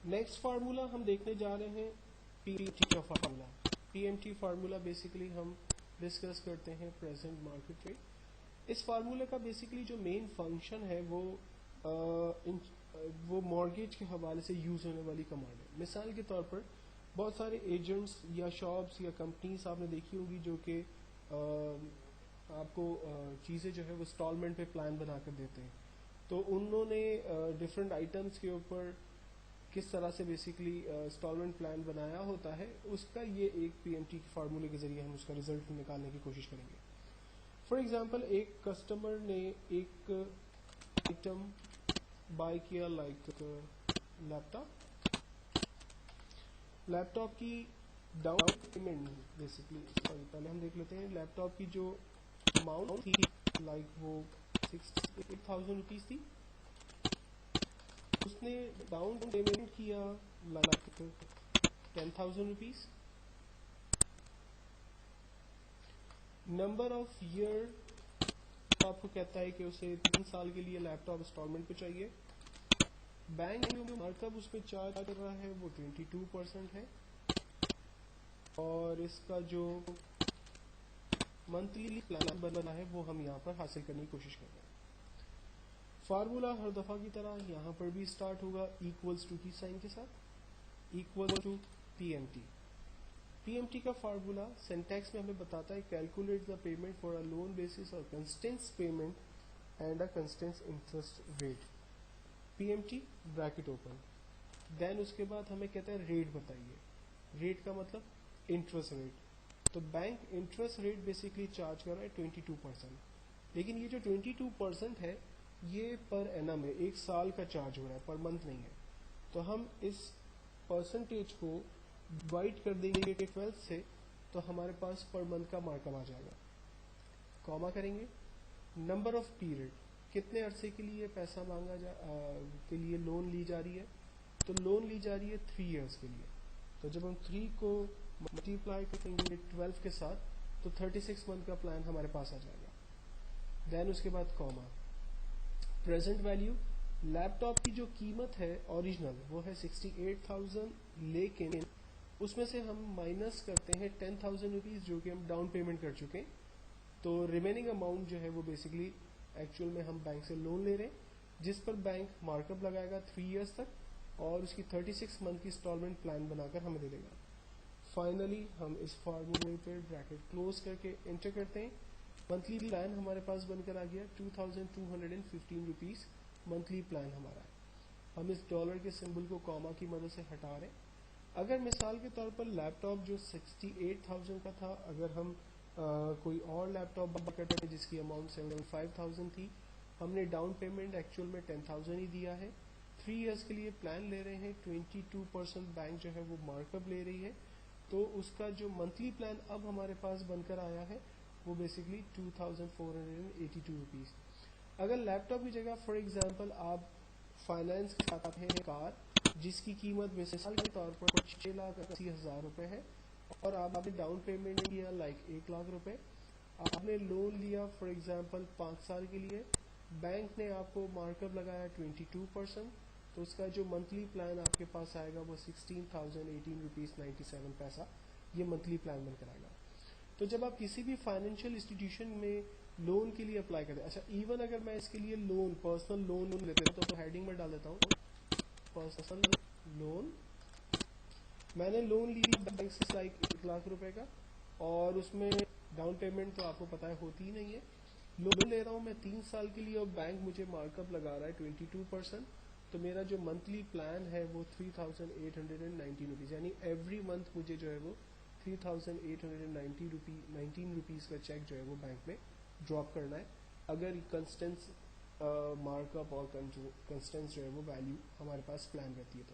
Next formula हम देखने जा रहे हैं पीएमटी का फार्मूला। पीएमटी फार्मूला बेसिकली हम डिस्कस करते हैं प्रेजेंट मार्केट रेट। इस फार्मूले का बेसिकली जो मेन फंक्शन है वो मॉर्गेज के हवाले से यूज होने वाली कमांड है। मिसाल के तौर पर बहुत सारे एजेंट्स या शॉप्स या कंपनीज आपने देखी होगी जो कि आपको चीज़ें जो है वो इंस्टॉलमेंट पे प्लान बना कर देते हैं। तो उन्होंने डिफरेंट आइटम्स के ऊपर किस तरह से बेसिकली इंस्टॉलमेंट प्लान बनाया होता है, उसका ये एक पीएमटी के फार्मूले के जरिए हम उसका रिजल्ट निकालने की कोशिश करेंगे। फॉर एग्जांपल एक कस्टमर ने एक आइटम बाय किया लाइक लैपटॉप की डाउन पेमेंट बेसिकली, सॉरी पहले हम देख लेते हैं लैपटॉप की जो अमाउंट थी लाइक वो 68,000 रुपीज थी। उसने डाउन पेमेंट किया like 10,000 rupees. Number of year आपको कहता है कि उसे 3 साल के लिए लैपटॉप इंस्टॉलमेंट पे चाहिए। बैंक जो मार्कअप उस पर चार्ज कर रहा है वो 22% है और इसका जो मंथली प्लान बना है वो हम यहाँ पर हासिल करने की कोशिश कर रहे हैं। फार्मूला हर दफा की तरह यहाँ पर भी स्टार्ट होगा इक्वल्स टू की साइन के साथ, इक्वल टू पीएमटी। पीएमटी का फार्मूला सिंटैक्स में हमें बताता है calculate the payment for a loan basis और constants payment and a constants interest rate. PMT bracket open, then उसके बाद हमें कहता है रेट बताइए। रेट का मतलब इंटरेस्ट रेट। तो bank interest rate basically charge कर रहा है 22%, लेकिन ये जो 22% है ये पर एनम है, एक साल का चार्ज हो रहा है, पर मंथ नहीं है। तो हम इस परसेंटेज को डिवाइड कर देंगे 12 से, तो हमारे पास पर मंथ का मार्कअप आ जाएगा। कॉमा करेंगे, नंबर ऑफ पीरियड, कितने अरसे के लिए पैसा मांगा के लिए लोन ली जा रही है। तो लोन ली जा रही है 3 इयर्स के लिए। तो जब हम 3 को मल्टीप्लाई करेंगे 12 के साथ तो 36 मंथ का प्लान हमारे पास आ जाएगा। देन उसके बाद कॉमा, प्रेजेंट वैल्यू, लैपटॉप की जो कीमत है ओरिजिनल वो है 68,000, लेकिन उसमें से हम माइनस करते हैं 10,000 रुपीज जो कि हम डाउन पेमेंट कर चुके हैं। तो रिमेनिंग अमाउंट जो है वो बेसिकली एक्चुअल में हम बैंक से लोन ले रहे हैं जिस पर बैंक मार्कअप लगाएगा 3 इयर्स तक और उसकी 36 मंथ की इंस्टॉलमेंट प्लान बनाकर हमें दे देगा। फाइनली हम इस फार्मूले पे ब्रैकेट क्लोज करके एंटर करते हैं। मंथली प्लान हमारे पास बनकर आ गया 2,215 रुपीज मंथली प्लान हमारा है। हम इस डॉलर के सिंबल को कॉमा की मदद से हटा रहे हैं। अगर मिसाल के तौर पर लैपटॉप जो 68,000 का था, अगर हम कोई और लैपटॉप बाय करते हैं जिसकी अमाउंट 75,000 थी, हमने डाउन पेमेंट एक्चुअल में 10,000 ही दिया है। 3 इयर्स के लिए प्लान ले रहे हैं, 22% बैंक जो है वो मार्कअप ले रही है। तो उसका जो मंथली प्लान अब हमारे पास बनकर आया है वो बेसिकली 2,482 रुपीज। अगर लैपटॉप की जगह फॉर एग्जांपल आप फाइनेंस के साथ हैं कार जिसकी कीमत मिसाल के तौर पर 6,80,000 रुपए है और आपने डाउन पेमेंट किया लाइक 1 लाख रुपए, आपने लोन लिया फॉर एग्जांपल 5 साल के लिए, बैंक ने आपको मार्कअप लगाया 22%, तो उसका जो मंथली प्लान आपके पास आएगा वो 16,018 रुपीज 97 पैसा ये मंथली प्लान बनकर आएगा। तो जब आप किसी भी फाइनेंशियल इंस्टीट्यूशन में लोन के लिए अप्लाई करते हैं, अच्छा इवन अगर मैं इसके लिए लोन पर्सनल लोन लेते हैं तो हेडिंग में डाल देता हूँ पर्सनल लोन। मैंने लोन ली बैंक से लाइक 1 लाख रुपए का और उसमें डाउन पेमेंट तो आपको पता है होती ही नहीं है। लोन ले रहा हूँ मैं 3 साल के लिए और बैंक मुझे मार्कअप लगा रहा है 22%। तो मेरा जो मंथली प्लान है वो 3,890 रुपीज, यानी एवरी मंथ मुझे जो है वो 3,890 रुपीज का चेक जो है वो बैंक में ड्रॉप करना है अगर कंस्टेंस मार्कअप और कंस्टेंस जो है वो वैल्यू हमारे पास प्लान रहती है।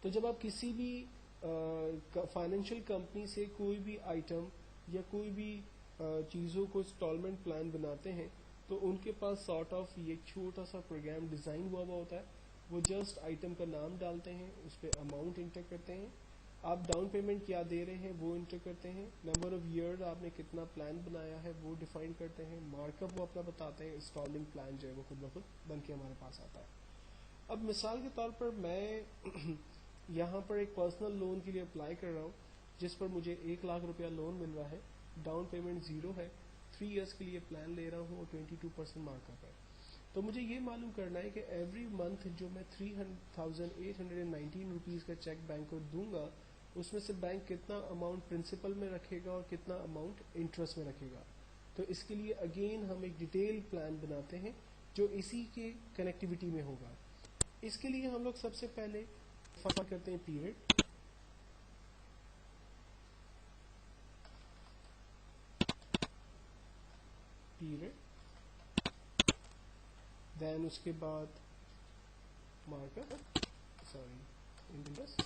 तो जब आप किसी भी फाइनेंशियल कंपनी से कोई भी आइटम या कोई भी चीज़ों को इंस्टॉलमेंट प्लान बनाते हैं तो उनके पास सॉर्ट ऑफ ये छोटा सा प्रोग्राम डिज़ाइन हुआ होता है। वो जस्ट आइटम का नाम डालते हैं, उस पर अमाउंट इंटर करते हैं, आप डाउन पेमेंट क्या दे रहे हैं वो इंटर करते हैं, नंबर ऑफ ईयर आपने कितना प्लान बनाया है वो डिफाइन करते हैं, मार्कअप वो अपना बताते हैं, इंस्टॉलमेंट प्लान जो है वो खुद ब खुद बन के हमारे पास आता है। अब मिसाल के तौर पर मैं यहाँ पर एक पर्सनल लोन के लिए अप्लाई कर रहा हूँ जिस पर मुझे 1 लाख रुपया लोन मिल रहा है, डाउन पेमेंट 0 है, 3 इयर्स के लिए प्लान ले रहा हूँ और 22% मार्कअप है। तो मुझे ये मालूम करना है कि एवरी मंथ जो मैं 3,819 रुपीज़ का चेक बैंक को दूंगा उसमें से बैंक कितना अमाउंट प्रिंसिपल में रखेगा और कितना अमाउंट इंटरेस्ट में रखेगा। तो इसके लिए अगेन हम एक डिटेल प्लान बनाते हैं जो इसी के कनेक्टिविटी में होगा। इसके लिए हम लोग सबसे पहले फाइंड करते हैं पीरियड, देन उसके बाद मार्कअप, सॉरी इंटरेस्ट,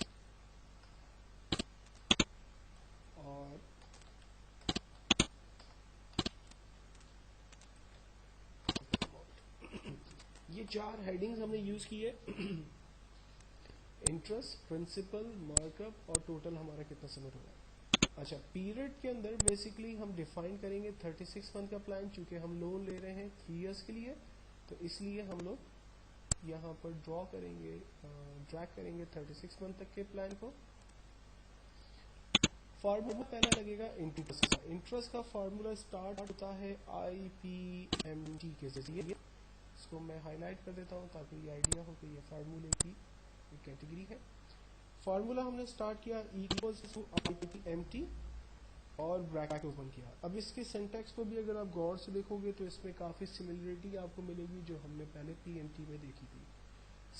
और ये 4 हेडिंग्स हमने यूज की है। इंटरेस्ट, प्रिंसिपल, मार्कअप और टोटल हमारा कितना सबमिट होगा। अच्छा, पीरियड के अंदर बेसिकली हम डिफाइन करेंगे 36 मंथ का प्लान, चूंकि हम लोन ले रहे हैं 3 इयर्स के लिए, तो इसलिए हम लोग यहाँ पर ड्रैग करेंगे 36 मंथ तक के प्लान को। फार्मूला पहला लगेगा इंटरेस्ट का। इंटरेस्ट का फार्मूला स्टार्ट होता है IPMT के जरिए। इसको मैं हाईलाइट कर देता हूँ ताकि ये आइडिया हो कि ये फार्मूले की कैटेगरी है। फार्मूला हमने स्टार्ट किया इक्वल्स टू IPMT और ब्रैकेट ओपन किया। अब इसके सिंटैक्स को भी अगर आप गौर से देखोगे तो इसमें काफ़ी सिमिलरिटी आपको मिलेगी जो हमने पहले PMT में देखी थी।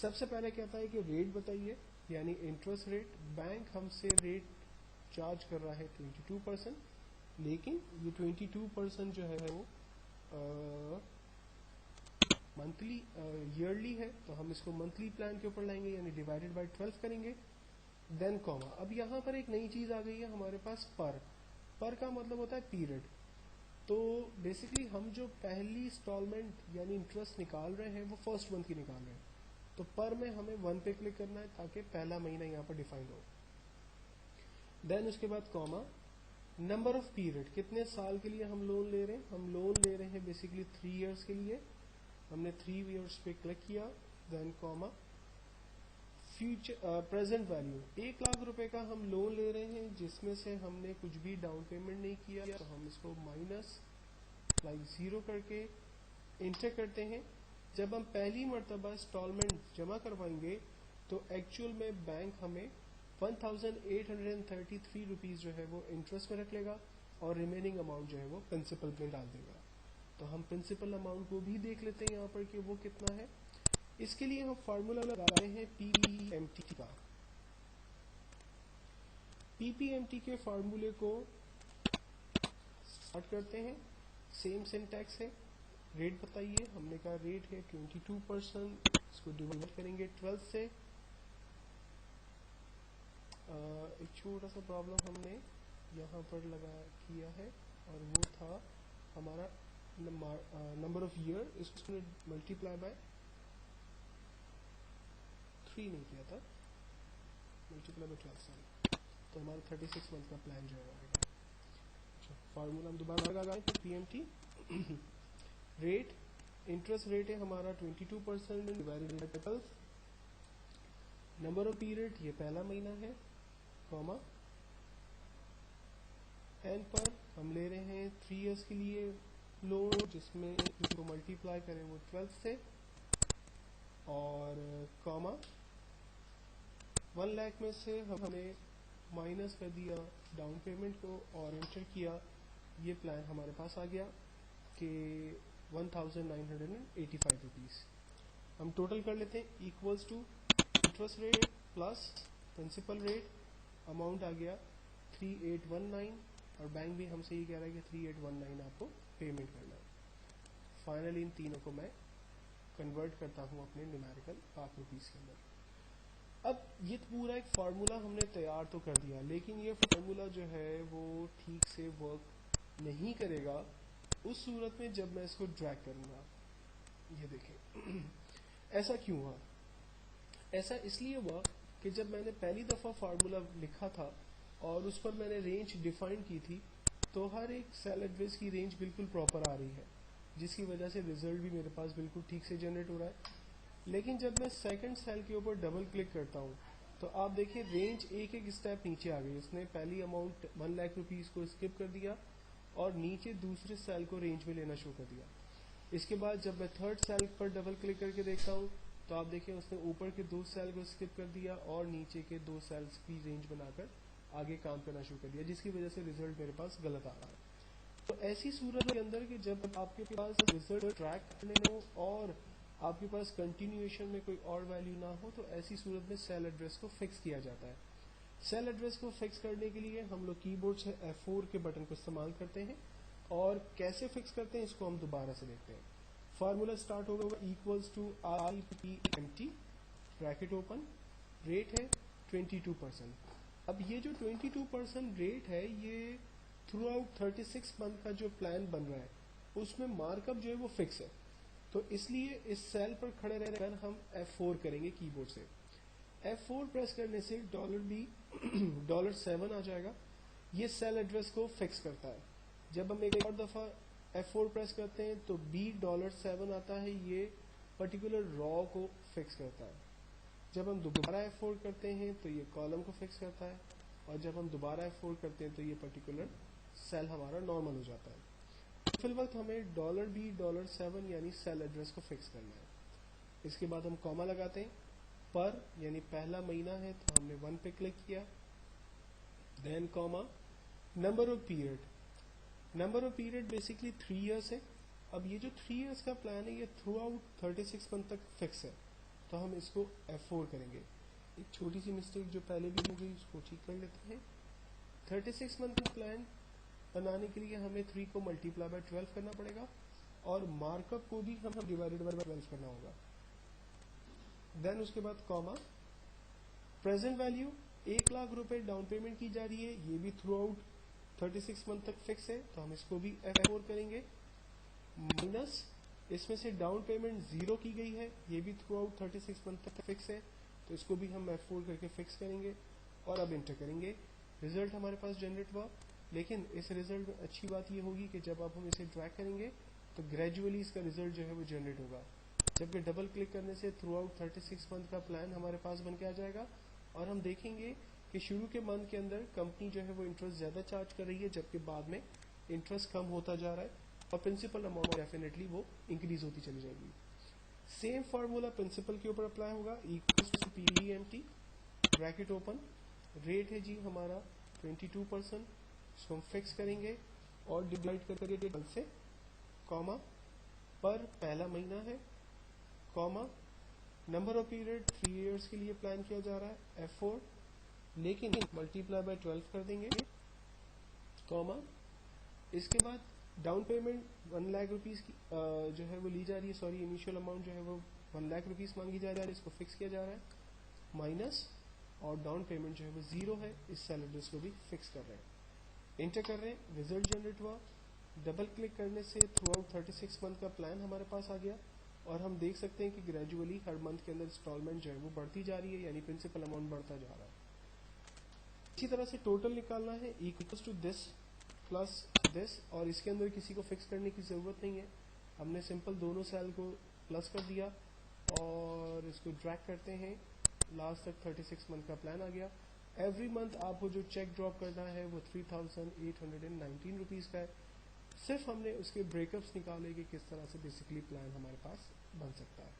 सबसे पहले कहता है कि रेट बताइए, यानी इंटरेस्ट रेट। बैंक हमसे रेट चार्ज कर रहा है 22%, लेकिन ये 22% जो है वो मंथली ईयरली है, तो हम इसको मंथली प्लान के ऊपर लाएंगे, यानी डिवाइडेड बाय 12 करेंगे। Then comma. अब यहाँ पर एक नई चीज़ आ गई है हमारे पास, पर का मतलब होता है पीरियड। तो बेसिकली हम जो पहली इंस्टॉलमेंट यानी इंटरेस्ट निकाल रहे हैं वो फर्स्ट मंथ की निकाल रहे हैं, तो पर में हमें 1 पे क्लिक करना है ताकि पहला महीना यहाँ पर डिफाइन हो। देन उसके बाद कॉमा, नंबर ऑफ पीरियड, कितने साल के लिए हम लोन ले रहे हैं। हम लोन ले रहे हैं बेसिकली 3 इयर्स के लिए, हमने 3 इयर्स पे क्लिक किया। Then comma, future present value, 1 lakh रुपए का हम लोन ले रहे हैं जिसमें से हमने कुछ भी डाउन पेमेंट नहीं किया, तो हम इसको माइनस लाइक 0 करके इंटर करते हैं। जब हम पहली मर्तबा इंस्टॉलमेंट जमा करवाएंगे तो एक्चुअल में बैंक हमें 1,833 रुपीज़ जो है वो इंटरेस्ट में रख लेगा और रिमेनिंग अमाउंट जो है वो प्रिंसिपल में डाल देगा। तो हम प्रिंसिपल अमाउंट को भी देख लेते हैं यहाँ पर कि वो कितना है। इसके लिए हम फार्मूला लगा रहे हैं PPMT का। PPMT के फार्मूले को स्टार्ट करते हैं, सेम सिंटैक्स है। रेट बताइए, हमने कहा रेट है 22%, इसको डिवाइड करेंगे 12 से। एक छोटा सा प्रॉब्लम हमने यहाँ पर किया है और वो था हमारा नंबर ऑफ ईयर, इसको मल्टीप्लाई बाय 3 नहीं किया था, मल्टीप्लाई बाय 12 सॉरी, तो हमारा 36 मंथ का प्लान जो है आएगा। अच्छा, फार्मूला हम दोबारा लगाएंगे तो PMT रेट, इंटरेस्ट रेट है हमारा 22% divided by 12, number of period ये पहला महीना है, कॉमा, एंड पर हम ले रहे हैं 3 इयर्स के लिए लोन जिसमें इसको मल्टीप्लाई करें वो 12 से, और कॉमा 1 लाख में से हमने माइनस कर दिया डाउन पेमेंट को और एंटर किया। ये प्लान हमारे पास आ गया कि 1,985 रुपीज़। हम टोटल कर लेते हैं, equals to interest rate plus principal rate, amount आ गया 3819 और बैंक भी हमसे ये कह रहा है कि 3819 आपको पेमेंट करना है। फाइनली इन तीनों को मैं कन्वर्ट करता हूँ अपने न्यूमेरिकल लाख रुपीज़ के अंदर। अब ये पूरा एक फार्मूला हमने तैयार तो कर दिया, लेकिन ये फार्मूला जो है वो ठीक से वर्क नहीं करेगा उस सूरत में जब मैं इसको ड्रैग करूँगा। ये देखें ऐसा क्यों हुआ? ऐसा इसलिए हुआ कि जब मैंने पहली दफ़ा फार्मूला लिखा था और उस पर मैंने रेंज डिफाइन की थी, तो हर एक सेल एड्रेस की रेंज बिल्कुल प्रॉपर आ रही है, जिसकी वजह से रिजल्ट भी मेरे पास बिल्कुल ठीक से जनरेट हो रहा है। लेकिन जब मैं सेकंड सेल के ऊपर डबल क्लिक करता हूँ तो आप देखिए रेंज एक एक स्टेप नीचे आ गई। उसने पहली अमाउंट 1 लाख रुपीस को स्किप कर दिया और नीचे दूसरे सेल को रेंज में लेना शुरू कर दिया। इसके बाद जब मैं थर्ड सेल पर डबल क्लिक करके देखता हूँ तो आप देखिए उसने ऊपर के 2 सेल को स्किप कर दिया और नीचे के 2 सेल्स की रेंज बनाकर आगे काम करना शुरू कर दिया, जिसकी वजह से रिजल्ट मेरे पास गलत आ रहा है। तो ऐसी सूरत के अंदर कि जब आपके पास रिजल्ट ट्रैक करने हो और आपके पास कंटिन्यूएशन में कोई और वैल्यू ना हो, तो ऐसी सूरत में सेल एड्रेस को फिक्स किया जाता है। सेल एड्रेस को फिक्स करने के लिए हम लोग कीबोर्ड से F4 के बटन को इस्तेमाल करते हैं। और कैसे फिक्स करते हैं इसको हम दोबारा से देखते हैं। फार्मूला स्टार्ट होगा equals to RPMT bracket open, rate है 22%। अब ये जो 22% रेट है ये थ्रू आउट 36 मंथ का जो प्लान बन रहा है उसमें मार्कअप जो है वो फिक्स है। तो इसलिए इस सेल पर खड़े रहकर हम F4 करेंगे कीबोर्ड से। F4 प्रेस करने से $7 आ जाएगा। ये सेल एड्रेस को फिक्स करता है। जब हम एक और दफा F4 प्रेस करते हैं तो $7 आता है, ये पर्टिकुलर रॉ को फिक्स करता है। जब हम दोबारा F4 करते हैं तो ये कॉलम को फिक्स करता है और जब हम दोबारा F4 करते हैं तो ये पर्टिकुलर सेल हमारा नॉर्मल हो जाता है। फिल वक्त हमें $7 यानी सेल एड्रेस को फिक्स करना है। इसके बाद हम कॉमा लगाते हैं। पर यानी पहला महीना है तो हमने 1 पे क्लिक किया, then comma, number of period basically 3 years है। अब ये जो 3 इयर्स का प्लान है ये थ्रू आउट 36 मंथ तक फिक्स है, तो हम इसको F4 करेंगे। एक छोटी सी मिस्टेक जो पहले भी हो गई उसको ठीक कर लेते हैं। 36 मंथ का प्लान बनाने के लिए हमें 3 को मल्टीप्लाई बाय 12 करना पड़ेगा और मार्कअप को भी हम डिवाइडेड बाय 12 करना होगा। देन उसके बाद कॉमा, प्रेजेंट वैल्यू 1 लाख रुपए डाउन पेमेंट की जा रही है, ये भी थ्रू आउट 36 मंथ तक फिक्स है, तो हम इसको भी F4 करेंगे। माइनस इसमें से डाउन पेमेंट 0 की गई है, ये भी थ्रू आउट 36 मंथ तक फिक्स है, तो इसको भी हम F4 करके फिक्स करेंगे और अब इंटर करेंगे। रिजल्ट हमारे पास जनरेट हुआ, लेकिन इस रिजल्ट में अच्छी बात ये होगी कि जब आप हम इसे ड्रैग करेंगे तो ग्रेजुअली इसका रिजल्ट जो है वो जनरेट होगा। जबकि डबल क्लिक करने से थ्रू आउट 36 मंथ का प्लान हमारे पास बन के आ जाएगा और हम देखेंगे कि शुरू के मंथ के अंदर कंपनी जो है वो इंटरेस्ट ज़्यादा चार्ज कर रही है, जबकि बाद में इंटरेस्ट कम होता जा रहा है और प्रिंसिपल अमाउंट डेफिनेटली वो इंक्रीज होती चली जाएगी। सेम फार्मूला प्रिंसिपल के ऊपर अप्लाई होगा, equals to PMT bracket open, rate है जी हमारा 22%, इसको हम फिक्स करेंगे और डिवाइड करके 12 से, कॉमा, पर पहला महीना है, comma, number of period 3 years के लिए प्लान किया जा रहा है F4, लेकिन मल्टीप्लाई बाय 12 कर देंगे, कॉमा, इसके बाद डाउन पेमेंट 1 लाख रुपीस की जो है वो ली जा रही है, सॉरी इनिशियल अमाउंट जो है वो 1 लाख रुपीस मांगी जा रही है, इसको फिक्स किया जा रहा है, माइनस, और डाउन पेमेंट जो है वो 0 है, इस सेल एड्रेस को भी फिक्स कर रहे हैं। इंटर कर रहे हैं, रिजल्ट जनरेट हुआ। डबल क्लिक करने से थ्रू आउट 36 मंथ का प्लान हमारे पास आ गया और हम देख सकते हैं कि ग्रेजुअली हर मंथ के अंदर इंस्टॉलमेंट जो है वो बढ़ती जा रही है, यानी प्रिंसिपल अमाउंट बढ़ता जा रहा है। इसी तरह से टोटल निकालना है, equals to this plus this, और इसके अंदर किसी को फिक्स करने की ज़रूरत नहीं है, हमने सिंपल दोनों सेल को प्लस कर दिया और इसको ड्रैग करते हैं, लास्ट तक 36 मंथ का प्लान आ गया। एवरी मंथ आपको जो चेक ड्रॉप करना है वो 3819 रुपीज़ का है। सिर्फ हमने उसके ब्रेकअप्स निकाले कि किस तरह से बेसिकली प्लान हमारे पास बन सकता है।